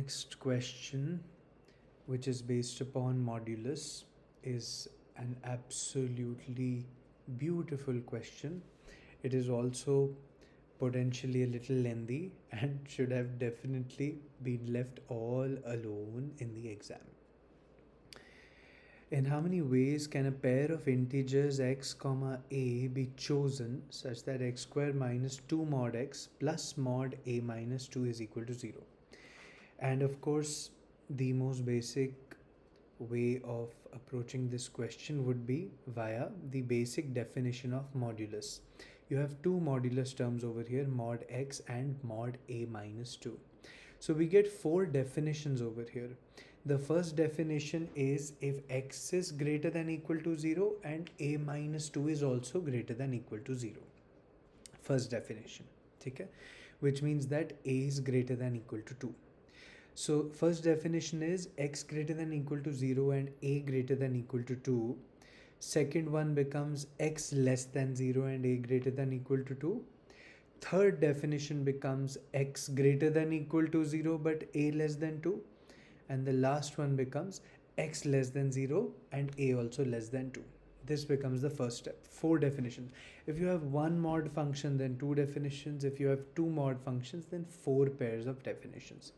next question, which is based upon modulus, is an absolutely beautiful question. It is also potentially a little lengthy and should have definitely been left all alone in the exam. In how many ways can a pair of integers x comma a be chosen such that x square minus 2 mod x plus mod a minus 2 is equal to 0? And of course, the most basic way of approaching this question would be via the basic definition of modulus. You have two modulus terms over here, mod x and mod a minus 2. So we get four definitions over here. The first definition is if x is greater than equal to 0 and a minus 2 is also greater than equal to 0. First definition, okay? Which means that a is greater than equal to 2. So first definition is x greater than equal to 0 and a greater than equal to 2. Second one becomes x less than 0 and a greater than equal to 2. Third definition becomes x greater than equal to 0 but a less than 2. And the last one becomes x less than 0 and a also less than 2. This becomes the first step. Four definitions. If you have one mod function, then two definitions. If you have two mod functions, then four pairs of definitions.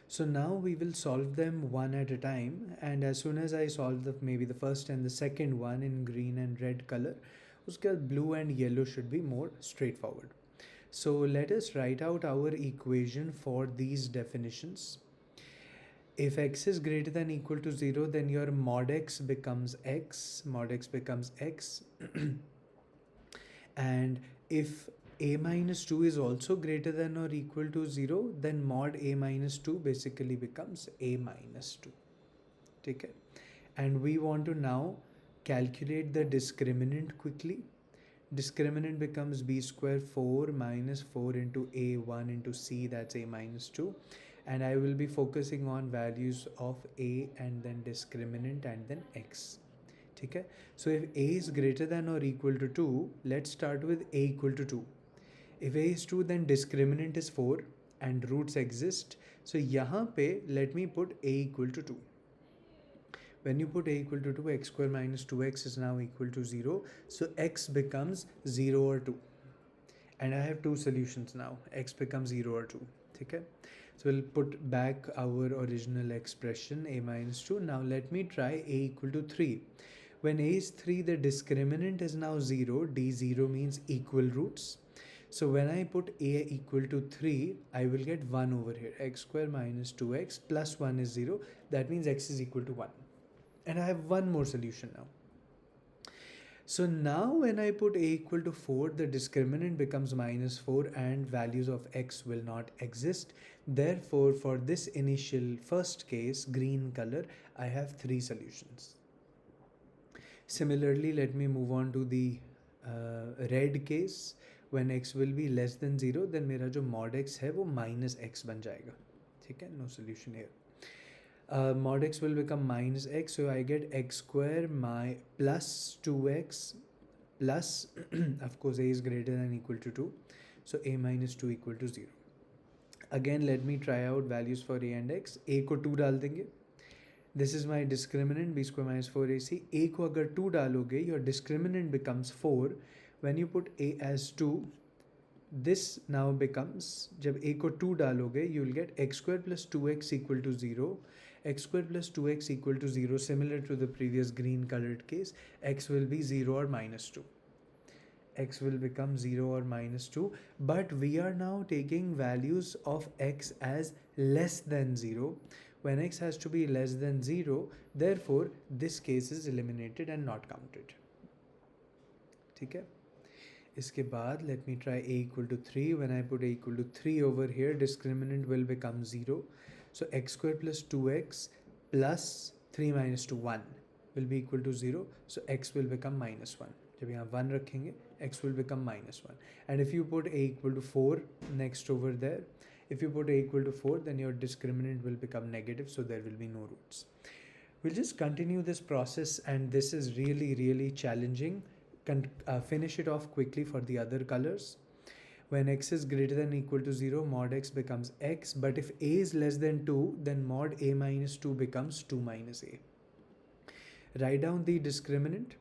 So now we will solve them one at a time, and as soon as I solve maybe the first and the second one in green and red color, uske blue and yellow should be more straightforward. So let us write out our equation for these definitions. If x is greater than equal to 0, then your mod x becomes x, and if a minus 2 is also greater than or equal to 0, then mod a minus 2 basically becomes a minus 2. Okay? And we want to now calculate the discriminant quickly. Discriminant becomes b square 4 minus 4 into a 1 into c, that's a minus 2. And I will be focusing on values of a and then discriminant and then x. Okay? So if a is greater than or equal to 2, let's start with a equal to 2. If a is 2, then discriminant is 4 and roots exist. So यहाँ पे let me put a equal to 2. When you put a equal to 2, x square minus 2x is now equal to 0. So x becomes 0 or 2. And I have two solutions now. X becomes 0 or 2. Okay? So we'll put back our original expression a minus 2. Now let me try a equal to 3. When a is 3, the discriminant is now 0. D0 means equal roots. So when I put a equal to 3, I will get 1 over here. X square minus 2x plus 1 is 0. That means x is equal to 1. And I have one more solution now. So now when I put a equal to 4, the discriminant becomes minus 4 and values of x will not exist. Therefore, for this initial first case, green color, I have three solutions. Similarly, let me move on to the red case. When x will be less than 0, then मेरा जो mod x है वो minus x बन जाएगा. ठीक है? No solution here. Mod x will become minus x, so I get x square plus 2x plus, of course, a is greater than equal to 2, so a minus 2 equal to 0. Again, let me try out values for a and x. a को 2 डाल देंगे. This is my discriminant, b square minus 4ac. a को अगर 2 डालोगे, your discriminant becomes 4. When you put a as 2, this now becomes, जब a को 2 डालोगे, you will get x square plus 2x equal to 0. X square plus 2x equal to 0, similar to the previous green colored case. X will be 0 or minus 2. X will become 0 or minus 2. But we are now taking values of x as less than 0. When x has to be less than 0, therefore this case is eliminated and not counted. ठीक है? इसके बाद let me try a equal to 3. When I put a equal to 3 over here, discriminant will become 0. So x square plus 2x plus 3 minus 2, 1 will be equal to 0. So x will become minus 1. जब यहाँ 1 रखेंगे, x will become minus 1. And if you put a equal to 4 next over there, if you put a equal to 4, then your discriminant will become negative, so there will be no roots. We'll just continue this process, and this is really, really challenging. Finish it off quickly for the other colors. When x is greater than or equal to 0, mod x becomes x, but if a is less than 2, then mod a minus 2 becomes 2 minus a. Write down the discriminant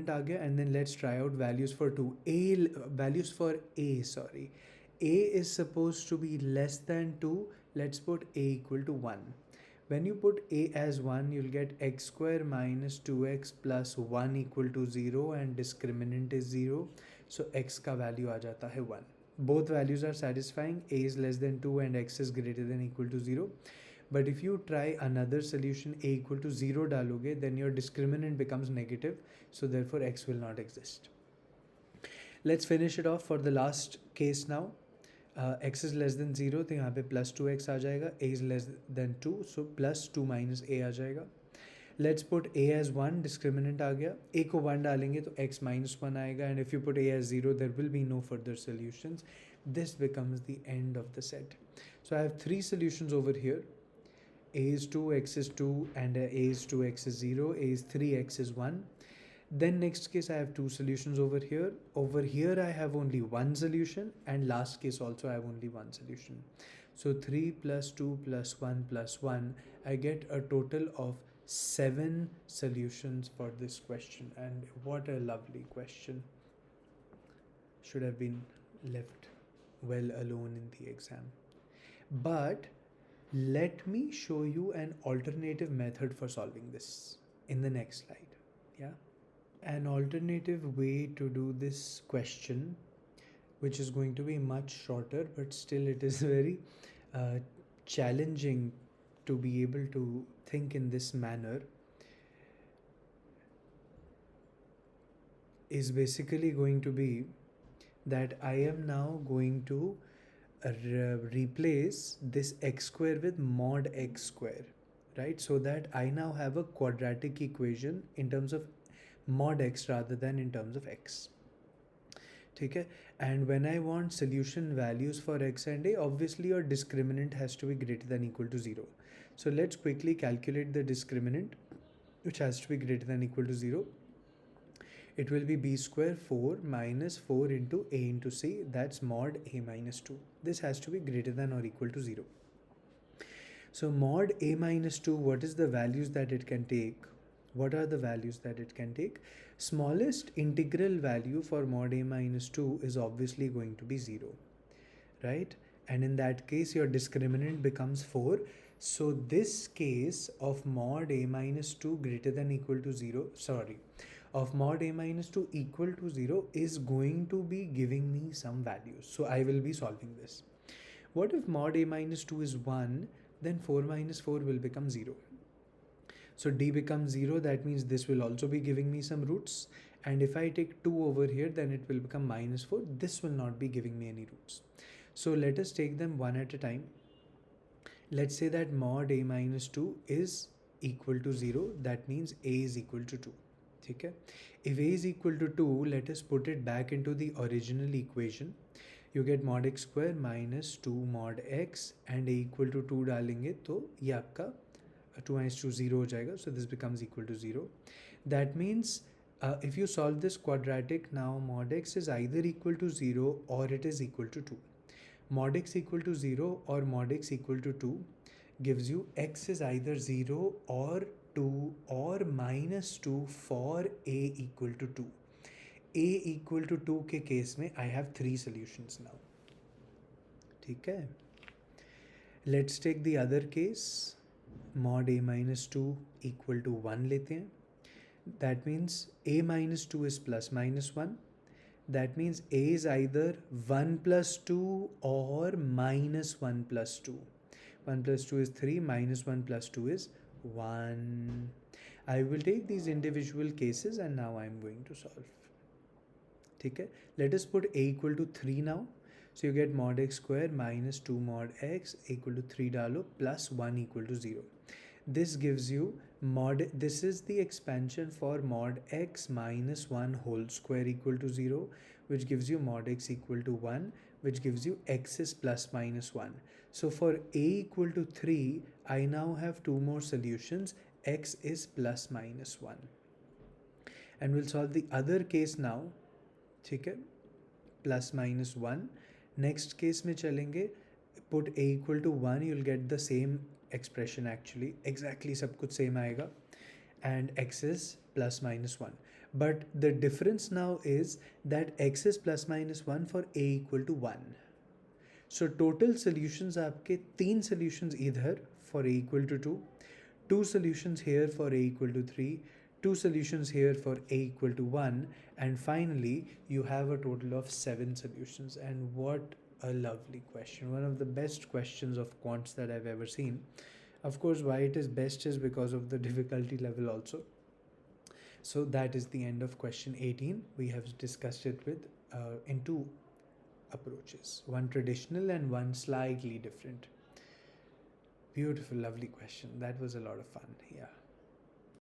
आ गया, and then let's try out values for values for a, sorry. A is supposed to be less than 2. Let's put a equal to 1. When you put a as 1, you'll get x square minus 2x plus 1 equal to 0, and discriminant is 0. So x का value आ जाता है 1. Both values are satisfying. A is less than 2 and x is greater than or equal to 0. But if you try another solution, a equal to 0 डालोगे, then your discriminant becomes negative, so therefore x will not exist. Let's finish it off for the last case now. X is less than 0, तो यहाँ पे plus 2x आ जाएगा. A is less than 2, so plus 2 minus a आ जाएगा. Let's put a as 1, discriminant आ गया. a को 1 डालेंगे तो x minus 1 आएगा, and if you put a as 0, there will be no further solutions. This becomes the end of the set. So I have 3 solutions over here. A is 2, x is 2, and a is 2, x is 0, a is 3, x is 1. Then next case I have 2 solutions over here. Over here I have only 1 solution, and last case also I have only 1 solution. So 3 plus 2 plus 1 plus 1, I get a total of 7 solutions for this question. And what a lovely question. Should have been left well alone in the exam. But let me show you an alternative method for solving this in the next slide. Yeah, an alternative way to do this question, which is going to be much shorter, but still it is very challenging to be able to think in this manner, is basically going to be that I am now going to replace this x square with mod x square, right? So that I now have a quadratic equation in terms of mod x rather than in terms of x. Okay? And when I want solution values for x and a, obviously your discriminant has to be greater than or equal to 0. So let's quickly calculate the discriminant, which has to be greater than or equal to 0. It will be b square 4 minus 4 into a into c, that's mod a minus 2. This has to be greater than or equal to 0. So mod a minus 2, what is the values that it can take? What are the values that it can take? Smallest integral value for mod a minus 2 is obviously going to be 0, right? And in that case, your discriminant becomes 4. So this case of mod a minus 2 greater than or equal to 0, of mod a minus 2 equal to 0 is going to be giving me some values. So I will be solving this. What if mod a minus 2 is 1, then 4 minus 4 will become 0. So d becomes 0, that means this will also be giving me some roots. And if I take 2 over here, then it will become minus 4. This will not be giving me any roots. So let us take them one at a time. Let's say that mod a minus 2 is equal to 0. That means a is equal to 2. Okay? If a is equal to 2, let us put it back into the original equation. You get mod x square minus 2 mod x, and a equal to 2 डालेंगे तो ये आपका 2 minus 2 0 हो जाएगा. So this becomes equal to 0. That means if you solve this quadratic, now mod x is either equal to 0 or it is equal to 2. Mod x equal to 0 or mod x equal to 2 gives you x is either 0 or 2 or minus 2 for a equal to 2. A equal to 2 के case में I have 3 solutions now. ठीक है? Let's take the other case. Mod a minus 2 equal to 1 लेते हैं. That means a minus 2 is plus minus 1. That means a is either 1 plus 2 or minus 1 plus 2. 1 plus 2 is 3, minus 1 plus 2 is 1. I will take these individual cases and now I am going to solve. Okay? Let us put a equal to 3 now. So you get mod x square minus 2 mod x equal to 3 डालो plus 1 equal to 0. This gives you this is the expansion for mod x minus 1 whole square equal to 0, which gives you mod x equal to 1, which gives you x is plus minus 1. So for a equal to 3, I now have 2 more solutions. X is plus minus 1. And we'll solve the other case now. Okay? plus minus 1. Next case में चलेंगे, put a equal to 1, you'll get the same expression actually, exactly सब कुछ same आएगा, and x is plus minus 1. But the difference now is that x is plus minus 1 for a equal to 1. So total solutions आपके 3 solutions इधर for a equal to 2, 2 solutions here for a equal to 3, 2 solutions here for a equal to 1, and finally you have a total of 7 solutions. And what a lovely question, one of the best questions of quants that I've ever seen. Of course, why it is best is because of the difficulty level also. So that is the end of question 18. We have discussed it with in two approaches, one traditional and one slightly different. Beautiful, lovely question. That was a lot of fun. Yeah.